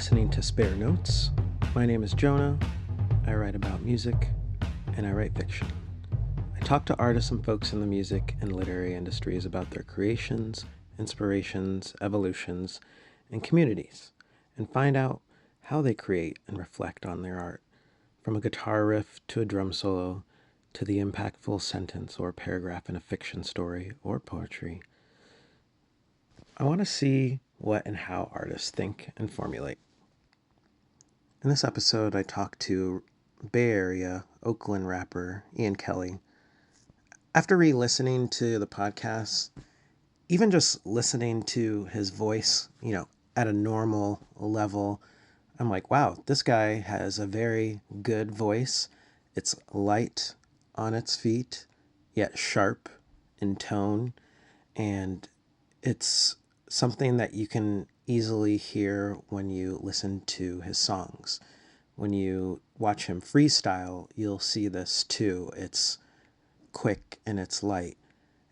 listening to Spare Notes. My name is Jonah. I write about music and I write fiction. I talk to artists and folks in the music and literary industries about their creations, inspirations, evolutions, and communities, and find out how they create and reflect on their art, from a guitar riff to a drum solo to the impactful sentence or paragraph in a fiction story or poetry. I want to see what and how artists think and formulate. In this episode, I talked to Bay Area, Oakland rapper Ian Kelly. After re-listening to the podcast, even just listening to his voice, at a normal level, I'm like, wow, this guy has a very good voice. It's light on its feet, yet sharp in tone, and it's something that you can easily hear when you listen to his songs. When you watch him freestyle, you'll see this too. It's quick and it's light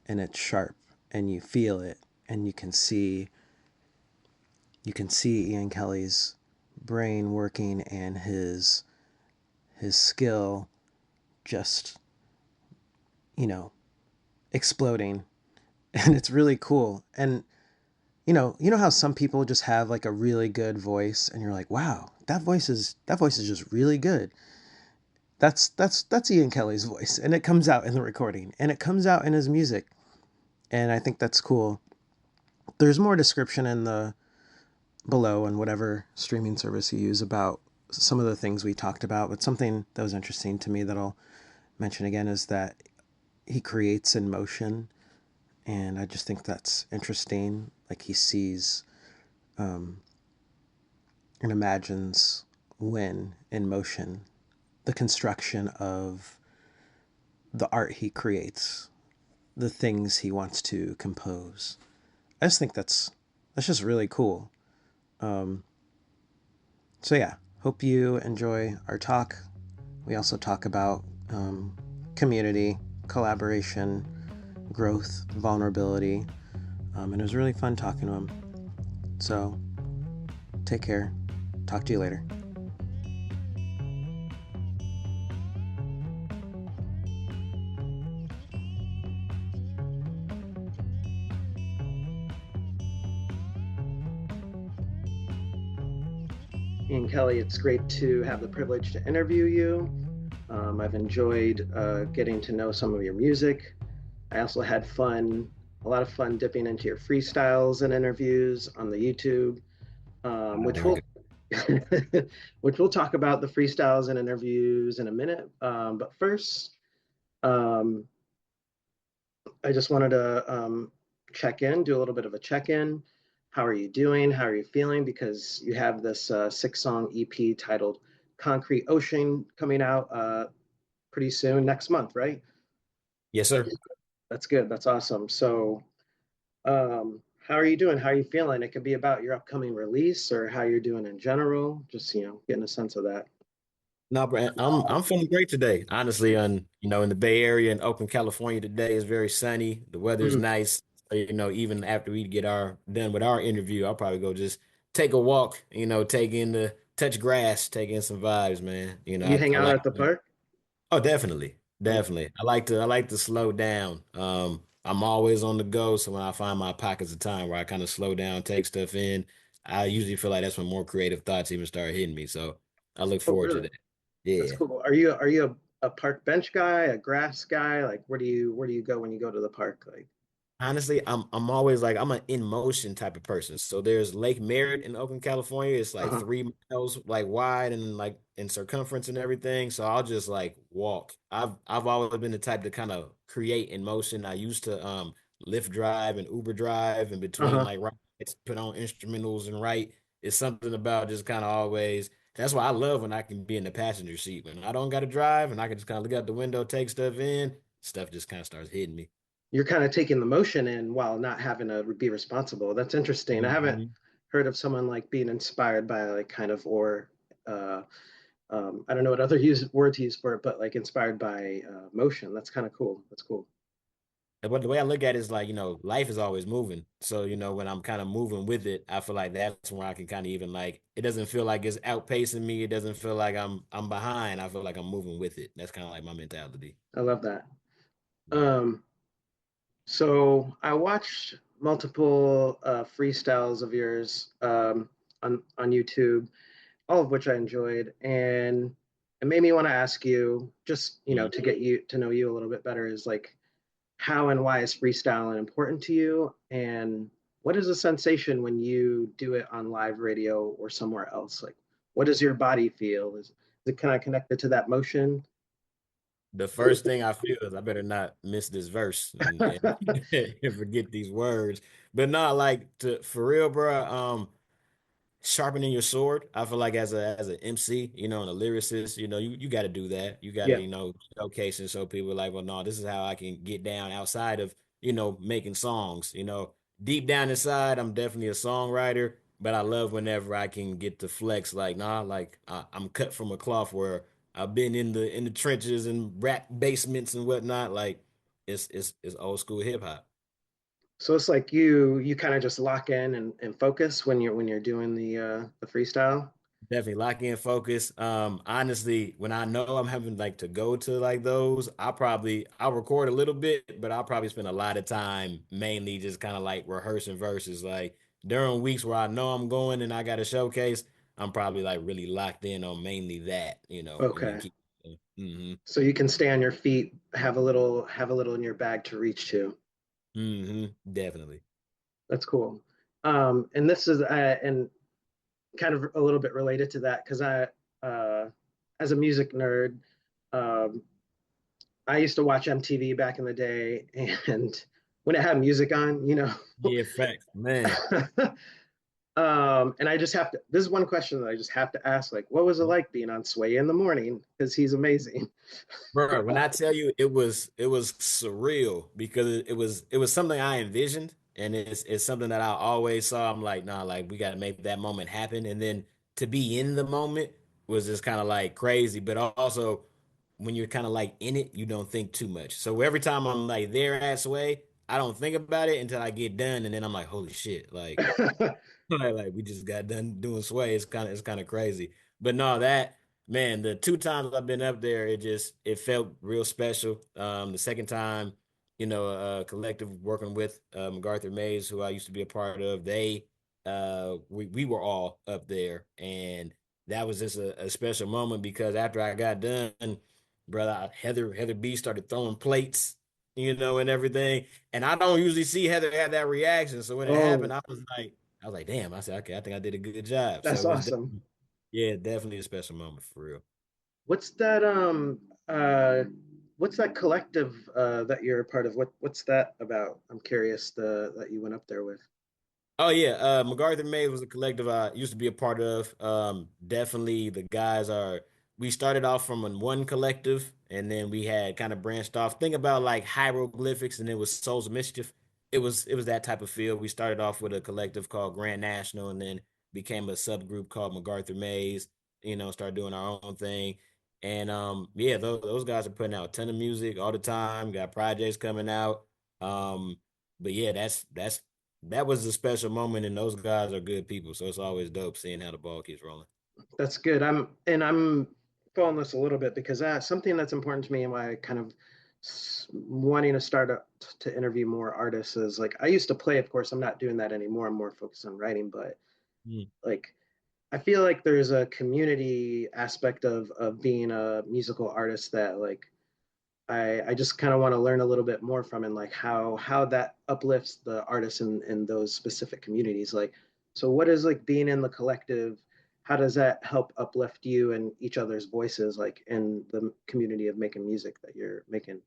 and it's sharp and you feel it, and you can see Ian Kelly's brain working and his skill just, exploding. And it's really cool. And you know how some people just have like a really good voice and you're like, wow, that voice is just really good. That's Ian Kelly's voice, and it comes out in the recording and it comes out in his music. And I think that's cool. There's more description in the below and whatever streaming service you use about some of the things we talked about, but something that was interesting to me that I'll mention again is that he creates in motion, and I just think that's interesting. Like he sees um, and imagines when in motion the construction of the art he creates, the things he wants to compose. I just think that's just really cool. Um, so yeah, hope you enjoy our talk. We also talk about community, collaboration, growth, vulnerability, and it was really fun talking to him. So take care. Talk to you later. Ian Kelly, it's great to have the privilege to interview you. I've enjoyed getting to know some of your music. I also had a lot of fun dipping into your freestyles and interviews on the YouTube, which Thank we'll you. which we'll talk about the freestyles and interviews in a minute. But first, um, I just wanted to check in, do a little bit of a check in. How are you doing? How are you feeling? Because you have this 6-song EP titled Concrete Ocean coming out pretty soon, next month, right? Yes, sir. That's good. That's awesome. So, how are you doing? How are you feeling? It could be about your upcoming release or how you're doing in general. Just, getting a sense of that. No, Brent, I'm feeling great today. Honestly, in the Bay Area in Oakland, California today is very sunny. The weather is Mhm. nice. So, even after we get our done with our interview, I'll probably go just take a walk, take in the touch grass, take in some vibes, man. You hang I out like at the park? oh, definitely. Okay. Definitely. I like to slow down. I'm always on the go, so when I find my pockets of time where I kind of slow down, take stuff in, I usually feel like that's when more creative thoughts even start hitting me. So I look Oh, forward to really? that. That's Yeah. cool. Are you a park bench guy, a grass guy? Like, where do you go when you go to the park? Like, Honestly, I'm always like I'm an in motion type of person. So there's Lake Merritt in Oakland, California. It's like uh-huh. 3 miles like wide and like in circumference and everything. So I'll just like walk. I've always been the type to kind of create in motion. I used to Lyft drive and Uber drive in between Uh-huh. like rides, put on instrumentals and write. It's something about just kind of always. That's why I love when I can be in the passenger seat when I don't got to drive and I can just kind of look out the window, take stuff in. Stuff just kind of starts hitting me. You're kind of taking the motion in while not having to be responsible. That's interesting. I haven't Mhm. heard of someone like being inspired by like kind of or I don't know what other word to use for it, but like inspired by motion. That's kind of cool. That's cool. But the way I look at it is like, life is always moving. So, when I'm kind of moving with it, I feel like that's where I can kind of even like it doesn't feel like it's outpacing me. It doesn't feel like I'm behind. I feel like I'm moving with it. That's kind of like my mentality. I love that. Yeah. Um, so I watched multiple freestyles of yours on YouTube, all of which I enjoyed, and it made me want to ask you, just Mm. to get you to know you a little bit better, is like how and why is freestyling important to you, and what is the sensation when you do it on live radio or somewhere else? Like, what does your body feel? Is it kind of connected to that motion? The first thing I feel is I better not miss this verse and, and forget these words. But not like for real, bro. Sharpening your sword. I feel like as an MC, and a lyricist, you got to do that. You got to, Yeah. showcase and show people like, well, no, this is how I can get down outside of, making songs. Deep down inside, I'm definitely a songwriter, but I love whenever I can get to flex like, nah, like I'm cut from a cloth where I've been in the trenches and rap basements and whatnot. Like it's old school hip hop. So it's like you kind of just lock in and focus when you're doing the freestyle. Definitely lock in, focus. Honestly, when I know I'm having like to go to like those, I'll record a little bit, but I'll probably spend a lot of time mainly just kind of like rehearsing verses. Like during weeks where I know I'm going and I got a showcase, I'm probably like really locked in on mainly that, and then Okay. keep. Hmm. So you can stay on your feet, have a little in your bag to reach to. Definitely. That's cool. And this is and kind of a little bit related to that because uh, as a music nerd, um, I used to watch MTV back in the day, and when it had music on, Yeah, facts, man. and I just have to. This is one question that I just have to ask: like, what was it like being on Sway in the morning? Because he's amazing. Bro, when I tell you it was surreal because it was something I envisioned and it's something that I always saw. I'm like, nah, like we gotta make that moment happen. And then to be in the moment was just kind of like crazy. But also when you're kind of like in it, you don't think too much. So every time I'm like there at Sway, I don't think about it until I get done, and then I'm like, holy shit, like like we just got done doing Sway. It's kind of crazy. But no, that man, the two times I've been up there, it felt real special. The second time, collective working with MacArthur Mays, who I used to be a part of, we were all up there, and that was just a special moment because after I got done, brother, Heather B started throwing plates, and everything. And I don't usually see Heather have that reaction. So when it happened, Oh, I was like, damn. I said, okay, I think I did a good job. So that's it was, awesome. yeah, definitely a special moment for real. What's uh what's that collective that you're a part of? What's that about? I'm curious that you went up there with. Oh yeah, MacArthur Mays was a collective I used to be a part of. Definitely the guys are. We started off from one collective, and then we had kind of branched off. Think about like hieroglyphics, and it was Souls of Mischief. It was that type of feel. We started off with a collective called Grand National, and then became a subgroup called MacArthur Mays. Started doing our own thing, and yeah, those guys are putting out a ton of music all the time. Got projects coming out. But yeah, that was a special moment, and those guys are good people. So it's always dope seeing how the ball keeps rolling. That's good. I'm following this a little bit because something that's important to me and why I kind of wanting to start to interview more artists is like I used to play. Of course, I'm not doing that anymore. I'm more focused on writing, but Mm. like I feel like there's a community aspect of being a musical artist that like I just kind of want to learn a little bit more from and like how that uplifts the artists in those specific communities. Like, so what is like being in the collective? How does that help uplift you and each other's voices, like in the community of making music that you're making?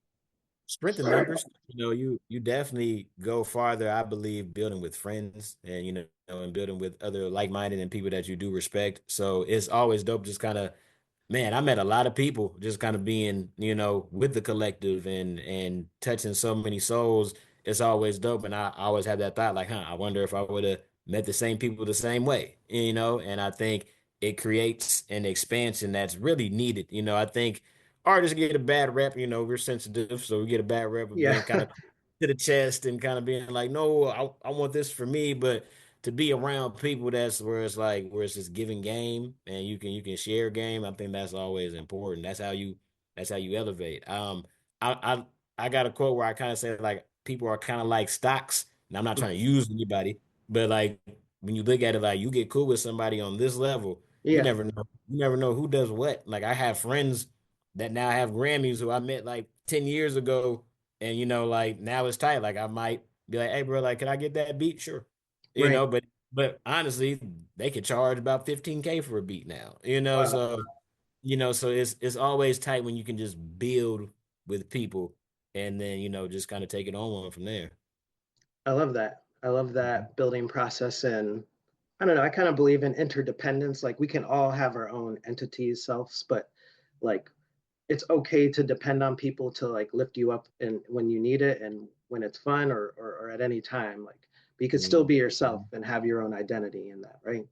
Strength in numbers. You definitely go farther, I believe, building with friends and and building with other like-minded and people that you do respect. So it's always dope just kind of man, I met a lot of people just kind of being, with the collective and touching so many souls. It's always dope. And I always have that thought like, I wonder if I would have met the same people the same way, and I think it creates an expansion that's really needed. I think artists get a bad rep, we're sensitive, so we get a bad rep of Yeah, being kind of to the chest and kind of being like, no, I want this for me, but to be around people that's where it's like where it's just giving game and you can share game. I think that's always important. That's how you elevate. I I got a quote where I kind of say like people are kind of like stocks. And I'm not trying to use anybody, but like when you look at it, like you get cool with somebody on this level, you Yeah, never know. You never know who does what. Like I have friends that now have Grammys who I met like 10 years ago, and like now it's tight. Like I might be like, hey bro, like, can I get that beat? Sure. right. But honestly, they could charge about 15K for a beat now. Wow. So it's always tight when you can just build with people and then, just kind of take it on one from there. I love that. I love Mhm. that building process. And I don't know, I kind of believe in interdependence. Like we can all have our own entities, selves, but like it's okay to depend on people to like lift you up and when you need it and when it's fun or at any time. Like but you could still be yourself Mhm. and have your own identity in that, right?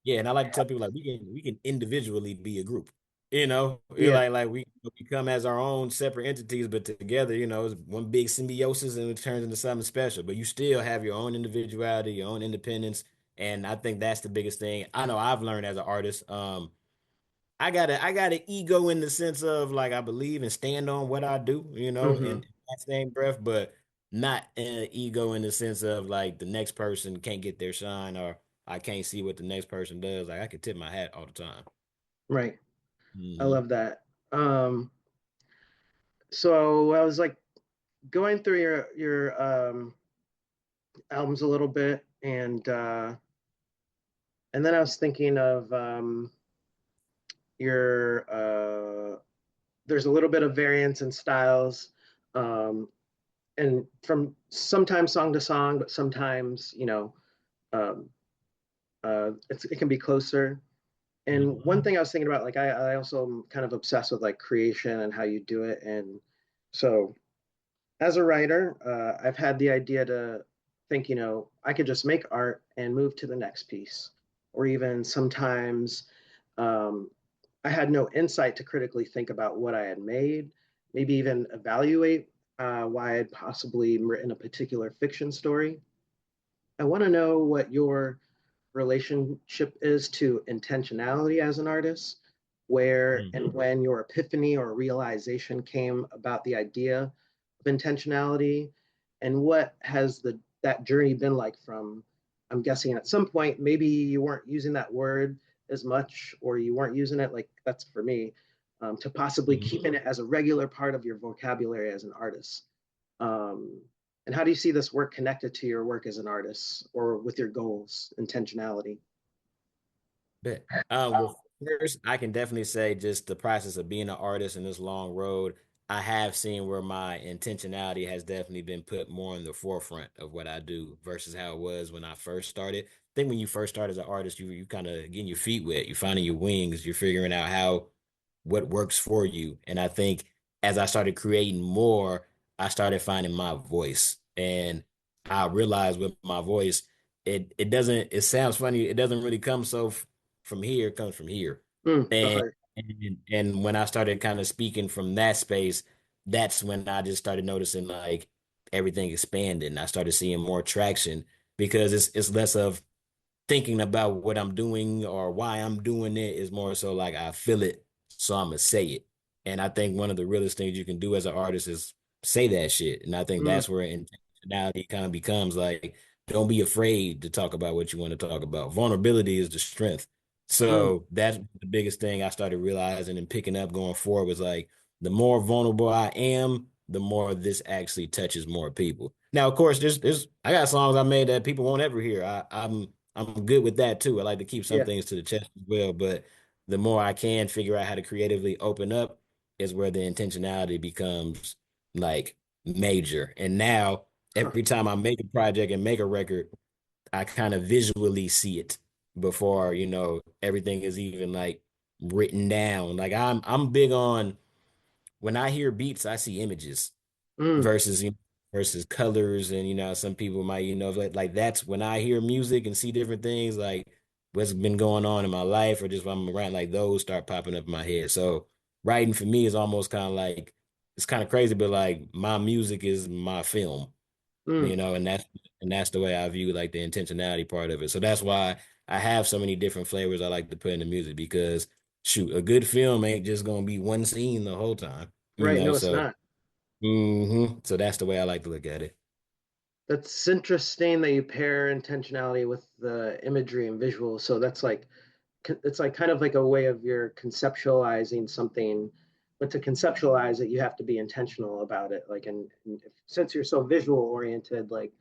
Yeah, and I like to tell people like we can individually be a group. You're Yeah. like we come as our own separate entities, but together, it's one big symbiosis and it turns into something special. But you still have your own individuality, your own independence, and I think that's the biggest thing. I know I've learned as an artist. I got an ego in the sense of like I believe and stand on what I do, Hmm. in that same breath, but not an ego in the sense of like the next person can't get their shine or I can't see what the next person does. Like I can tip my hat all the time. Right. I Hmm. love that. So I was like going through your albums a little bit and then I was thinking of your there's a little bit of variance in styles, um, and from sometimes song to song, but sometimes um, it can be closer. And one thing I was thinking about, like I also am kind of obsessed with like creation and how you do it, and so as a writer, I've had the idea to think, I could just make art and move to the next piece. Or even sometimes um, I had no insight to critically think about what I had made, maybe even evaluate why I had possibly written a particular fiction story. I want to know what your relationship is to intentionality as an artist, where Hmm. and when your epiphany or realization came about the idea of intentionality, and what has that journey been like from, I'm guessing at some point maybe you weren't using that word as much or you weren't using it like that's for me, to possibly keeping it as a regular part of your vocabulary as an artist. Um, and how do you see this work connected to your work as an artist or with your goals, intentionality? Bet. Well, first, I can definitely say just the process of being an artist in this long road. I have seen where my intentionality has definitely been put more in the forefront of what I do versus how it was when I first started. I think when you first start as an artist, you kind of getting your feet wet, you're finding your wings, you're figuring out what works for you. And I think as I started creating more, I started finding my voice. And I realized with my voice, it doesn't, it sounds funny, it doesn't really come from here, it comes from here. The And heart. and when I started kind of speaking from that space, that's when I just started noticing like everything expanded and I started seeing more traction because it's less of thinking about what I'm doing or why I'm doing it is more so like I feel it, so I'm gonna say it. And I think one of the realest things you can do as an artist is say that shit. And I think Mm, that's where intentionality kind of becomes like, don't be afraid to talk about what you want to talk about. Vulnerability is the strength. mm, So that's the biggest thing I started realizing and picking up going forward was like, the more vulnerable I am, the more this actually touches more people. Now, of course, there's I got songs I made that people won't ever hear. I'm good with that too. I like to keep some yeah. things to the chest as well, but the more I can figure out how to creatively open up is where the intentionality becomes like major. And now Huh. every time I make a project and make a record, I kind of visually see it before, everything is even like written down. Like I'm big on when I hear beats, I see images Mm, versus versus colors and some people might like that's when I hear music and see different things like what's been going on in my life or just when I'm around like those start popping up in my head. So writing for me is almost kind of like it's kind of crazy, but like my music is my film. you Mm. know, and that's the way I view like the intentionality part of it. So that's why I have so many different flavors I like to put in the music because shoot, a good film ain't just gonna be one scene the whole time, you Right. know. No, it's So not. so that's the way I like to look at it. That's interesting that you pair intentionality with the imagery and visual. So that's like it's like kind of like a way of your conceptualizing something, but to conceptualize it, you have to be intentional about it. Like, and since you're so visual oriented, like,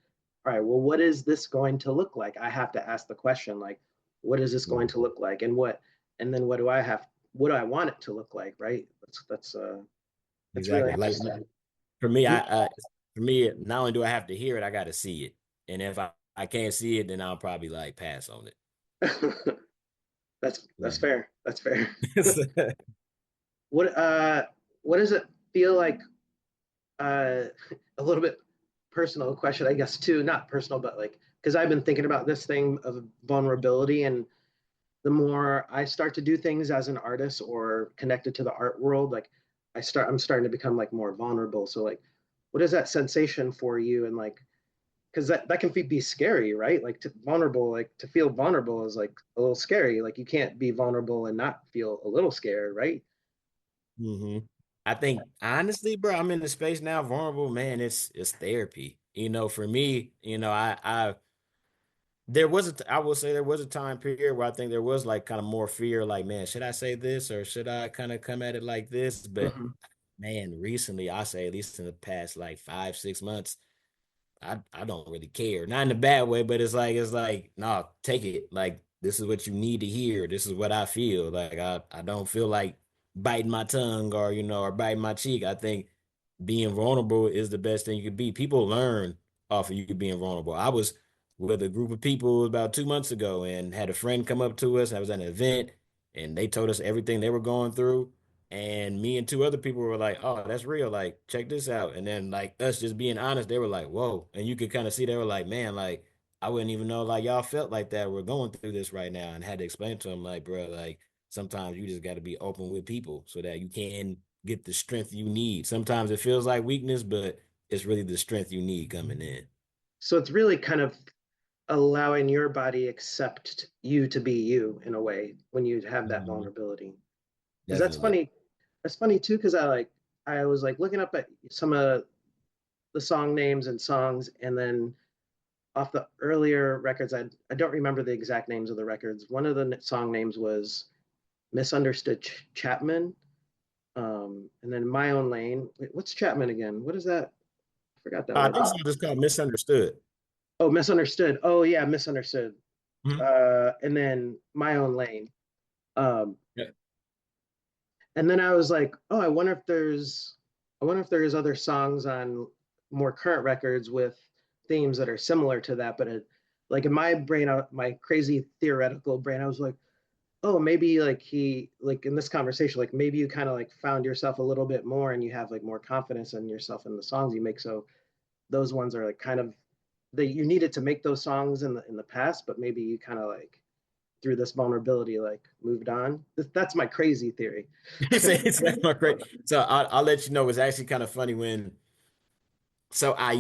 all right, well, what is this going to look like? I have to ask the question, like, what is this going to look like, and then what do I have? What do I want it to look like? Right? That's really Exactly. Like interesting. for me, for me, not only do I have to hear it, I got to see it. And if I can't see it, then I'll probably like pass on it. That's fair. That's fair. Yeah. What what does it feel like? Uh, a little bit personal question, I guess, too. Not personal, but like because I've been thinking about this thing of vulnerability, and the more I start to do things as an artist or connected to the art world, like I'm starting to become like more vulnerable. So like, what is that sensation for you? And like, because that can be scary, right? Like to vulnerable, like to feel vulnerable is like a little scary. Like you can't be vulnerable and not feel a little scared, right? hmm I think honestly, bro, I'm in the space now, vulnerable, man, it's therapy. You know, for me, you know, I there was I will say there was a time period where I think there was like kind of more fear, like, man, should I say this or should I kind of come at it like this? But Mm-hmm. man, recently, I say at least in the past like 5, 6 months, I don't really care. Not in a bad way, but it's like, no, take it. Like this is what you need to hear. This is what I feel. Like I don't feel like biting my tongue or or biting my cheek. I think being vulnerable is the best thing you could be. People learn off of you being vulnerable. I was with a group of people about 2 months ago and had a friend come up to us. I was at an event and they told us everything they were going through. And me and two other people were like, oh, that's real. Like, check this out. And then, like, us just being honest, they were like, whoa. And you could kind of see they were like, man, like, I wouldn't even know, like, y'all felt like that. We're going through this right now. And had to explain to them, like, bro, like, sometimes you just got to be open with people so that you can get the strength you need. Sometimes it feels like weakness, but it's really the strength you need coming in. So it's really kind of allowing your body accept you to be you in a way when you have that Mhm. vulnerability. Because that's Definitely. funny. That's funny too. Because I was like looking up at some of the song names and songs, and then off the earlier records, I don't remember the exact names of the records. One of the song names was Misunderstood Chapman, and then My Own Lane. Wait, what's Chapman again? What is that? I forgot that I word. think it's just called misunderstood. Oh, Misunderstood. Oh yeah, Misunderstood. Mhm. And then My Own Lane. Um, Yeah. and then I was like, oh, I wonder if there's other songs on more current records with themes that are similar to that. But like in my brain, my crazy theoretical brain, I was like, oh, maybe like like in this conversation, like maybe you kind of like found yourself a little bit more, and you have like more confidence in yourself in the songs you make. So those ones are like kind of that you needed to make those songs in the past, but maybe you kind of like through this vulnerability like moved on. That's my crazy theory. It's not great. So I'll let you know. It's actually kind of funny when. So I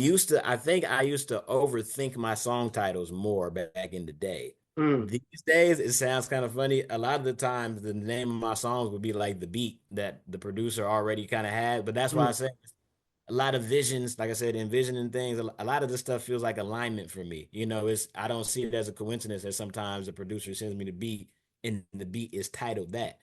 think I used to overthink my song titles more back in the day. Mm, These days, it sounds kind of funny. A lot of the times, the name of my songs would be like the beat that the producer already kind of had. But that's why I mm. say a lot of visions, like I said, envisioning things. A lot of this stuff feels like alignment for me. You know, it's I don't see it as a coincidence that sometimes the producer sends me the beat and the beat is titled that.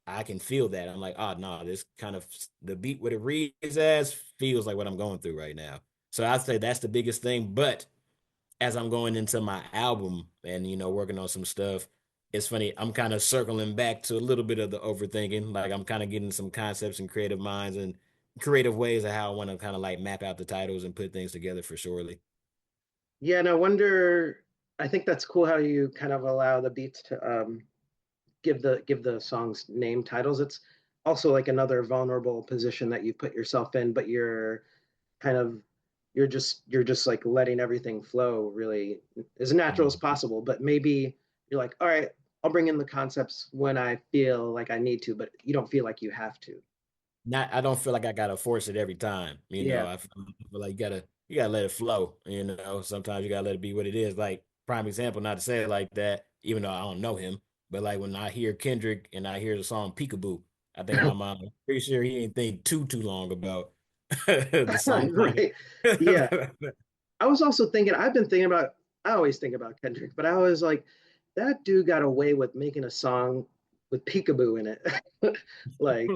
I can feel that. I'm like, oh no, this kind of the beat what it reads as feels like what I'm going through right now. So I'd say that's the biggest thing. But as I'm going into my album and working on some stuff, it's funny. I'm kind of circling back to a little bit of the overthinking. Like I'm kind of getting some concepts and creative minds and creative ways of how I want to kind of like map out the titles and put things together for surely. Yeah, and I wonder. I think that's cool how you kind of allow the beats to give the songs name titles. It's also like another vulnerable position that you put yourself in, but kind of you're just like letting everything flow really as natural as Mhm. possible. But maybe you're like, all right, I'll bring in the concepts when I feel like I need to, but you don't feel like you have to. Not, I don't feel like I gotta force it every time. Yeah. I feel like you gotta. you gotta let it flow. Sometimes you gotta let it be what it is. Like prime example, not to say it like that, even though I don't know him, but like when I hear Kendrick and I hear the song Peekaboo, I think in my mind, I'm pretty sure he didn't think too long about the song title. Right. Yeah. I was also thinking, I always think about Kendrick, but I was like, that dude got away with making a song with peekaboo in it. Like,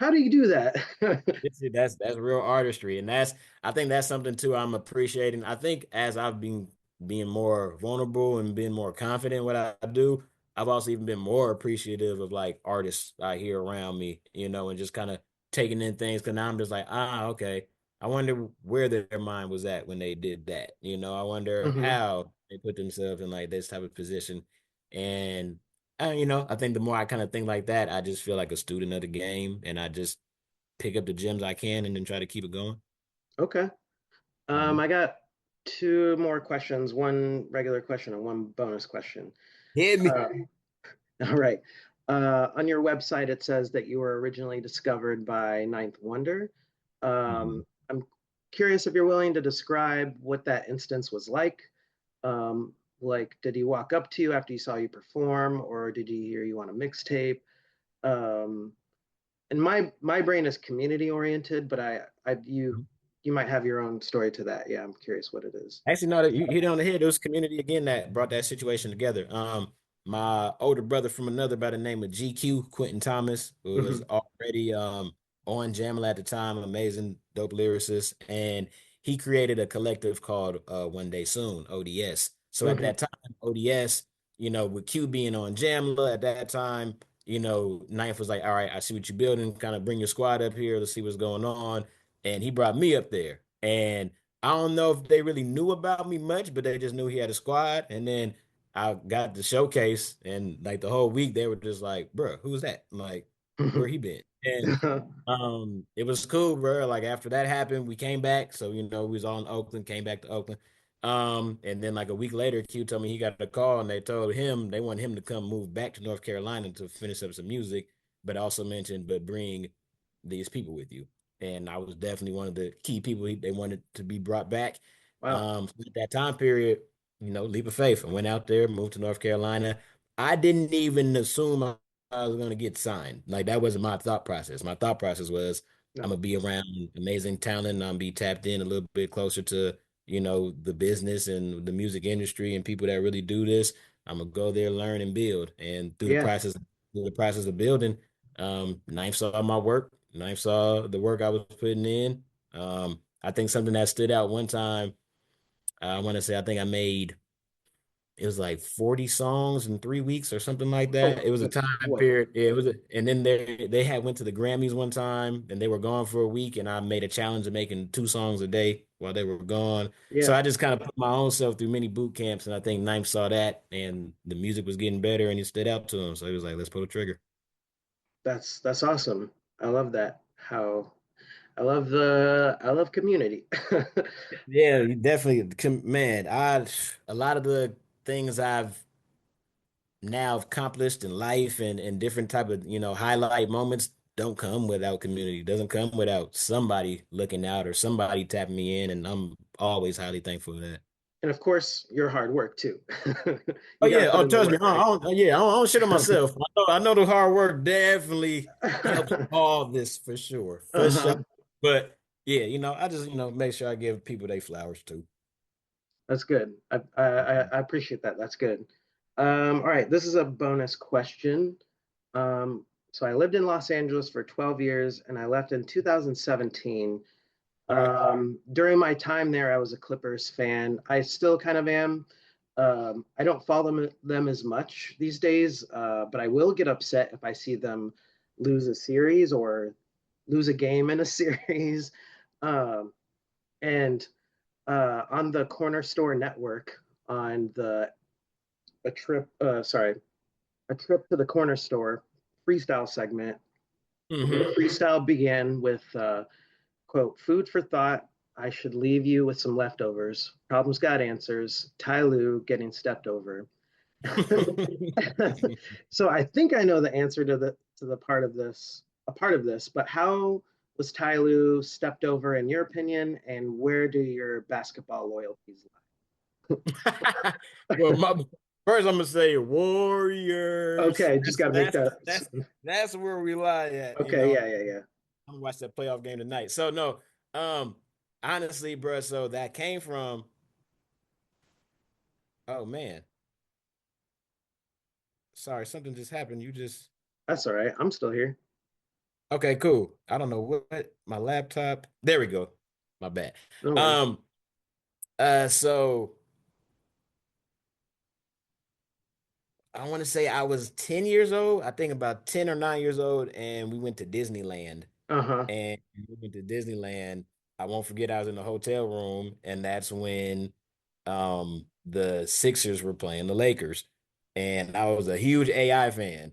how do you do that? That's real artistry, and I think that's something too I'm appreciating. I think as I've been being more vulnerable and being more confident in what I do, I've also even been more appreciative of like artists I hear around me, and just kind of taking in things. Because now I'm just like, okay. I wonder where their mind was at when they did that. I wonder Hmm. how they put themselves in like this type of position, and I think the more I kind of think like that, I just feel like a student of the game, and I just pick up the gems I can and then try to keep it going. Okay. I Mhm. got two more questions, one regular question and one bonus question. Hit me. Uh, all right. On your website, it says that you were originally discovered by Ninth Wonder. Mhm. I'm curious if you're willing to describe what that instance was like. Like, did he walk up to you after he saw you perform, or did he hear you on a mixtape? Um, and my brain is community oriented, but you might have your own story to that. Yeah, I'm curious what it is. Actually, no, you hit it on the head. It was community again that brought that situation together. My older brother from another by the name of GQ, Quentin Thomas, who was Hmm. already on Jamla at the time, amazing, dope lyricist, and he created a collective called One Day Soon, ODS. So at Hmm. that time, ODS, with Q being on Jamla at that time, Ninth was like, all right, I see what you're building, kind of bring your squad up here, let's see what's going on. And he brought me up there. And I don't know if they really knew about me much, but they just knew he had a squad. And then I got the showcase, and like the whole week, they were just like, "Bro, who's that?" I'm like, where he been? And it was cool, bro. Like after that happened, we came back. So we was all in Oakland, came back to Oakland. And then like a week later, Q told me he got a call, and they told him they want him to come move back to North Carolina to finish up some music, but also mentioned, but bring these people with you. And I was definitely one of the key people they wanted to be brought back. Wow. At that time period, leap of faith. I went out there, moved to North Carolina. I didn't even assume I was going to get signed. Like that wasn't my thought process. My thought process was I'm No. gonna be around amazing talent and I'm be tapped in a little bit closer to, the business and the music industry and people that really do this. I'm gonna go there, learn and build. And Yeah. through the process of building, Knife saw my work. Knife saw the work I was putting in. I think something that stood out one time, I want to say I think I made it was like 40 songs in 3 weeks or something like that. It was a time Whoa. period. Yeah, it was and then they had went to the Grammys one time and they were gone for a week and I made a challenge of making 2 songs a day while they were gone. So Yeah. I just kind of put my own self through many boot camps and I think Knife saw that and the music was getting better and it stood out to him. So he was like, let's pull the trigger. That's awesome. I love that. How I love community. Yeah, you definitely, man. A lot of the things I've now accomplished in life and different type of highlight moments don't come without community. Doesn't come without somebody looking out or somebody tapping me in, and I'm always highly thankful for that. And of course, your hard work too. Oh You got to yeah, put oh in the trust me, work, right? I don't shit on myself. I know the hard work definitely helps all this for sure. Uh-huh. But yeah, I just make sure I give people their flowers too. That's good. I appreciate that. That's good. All right, this is a bonus question. So I lived in Los Angeles for 12 years, and I left in 2017. All right. During my time there, I was a Clippers fan. I still kind of am. I don't follow them as much these days, but I will get upset if I see them lose a series or lose a game in a series. Um, and On the Corner Store Network, on the a trip, sorry, a trip to the corner store freestyle segment. Mm-hmm. The freestyle began with quote, food for thought. I should leave you with some leftovers. Problems got answers. Ty Lue getting stepped over. So I think I know the answer to the part of this, a part of this, but how? was Ty Lue stepped over in your opinion, and where do your basketball loyalties Well, lie? first I'm gonna say Warriors. Okay, just got to make that. That's where we lie at. Okay, yeah, yeah, yeah. I'm gonna watch that playoff game tonight. So no, um, honestly, bro. So that came from. Oh man, sorry, something just happened. You just. That's all right. I'm still here. Okay, cool. I don't know what my laptop. There we go. My bad. No worries. Um. So I want to say I was 10 years old. I think about 10 or 9 years old, and we went to Disneyland. Uh-huh. And we went to Disneyland. I won't forget I was in the hotel room, and that's when the Sixers were playing the Lakers. And I was a huge AI fan. Mm,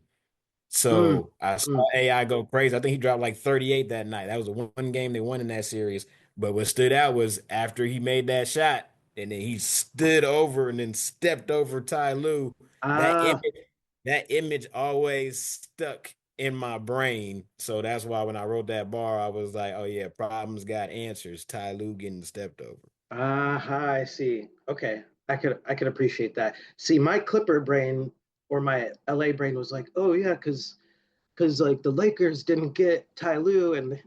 So I saw mm. AI go crazy. I think he dropped like 38 that night. That was the one game they won in that series. But what stood out was after he made that shot and then he stood over and then stepped over Ty Lue, that Ah, image, that image always stuck in my brain. So that's why when I wrote that bar, I was like, oh yeah, problems got answers. Ty Lue getting stepped over. I see. Okay. I could appreciate that. See, my Clipper brain or my LA brain was like, oh yeah, because like the Lakers didn't get Ty Lue and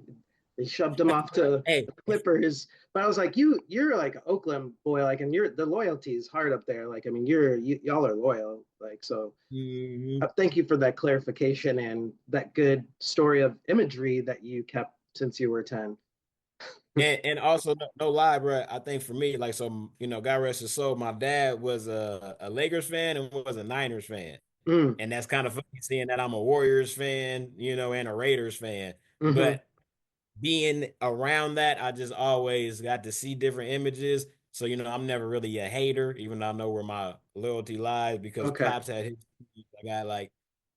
they shoved him off to Hey, the Clippers. But I was like, you're like an Oakland boy, like, and you're the loyalty is hard up there. Like, I mean, y'all are loyal. Like, so mhm. thank you for that clarification and that good story of imagery that you kept since you were 10. And also no lie, bro. I think for me, like so, God rest his soul. My dad was a Lakers fan and was a Niners fan, Mm, and that's kind of funny seeing that I'm a Warriors fan, and a Raiders fan. mm-hmm. But being around that, I just always got to see different images. So, I'm never really a hater, even though I know where my loyalty lies because Okay. Pops had his, I got like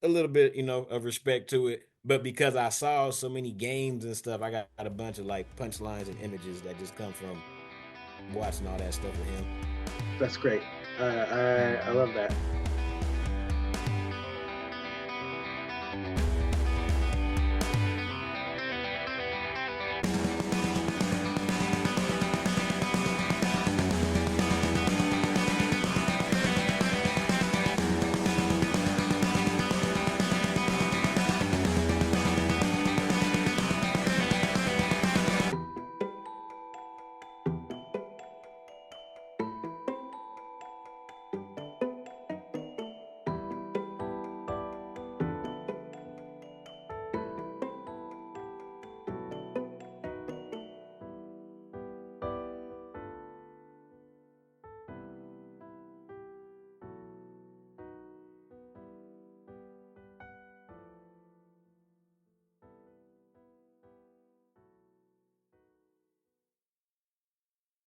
a little bit, of respect to it. But because I saw so many games and stuff, I got a bunch of like punchlines and images that just come from watching all that stuff with him. That's great. I love that.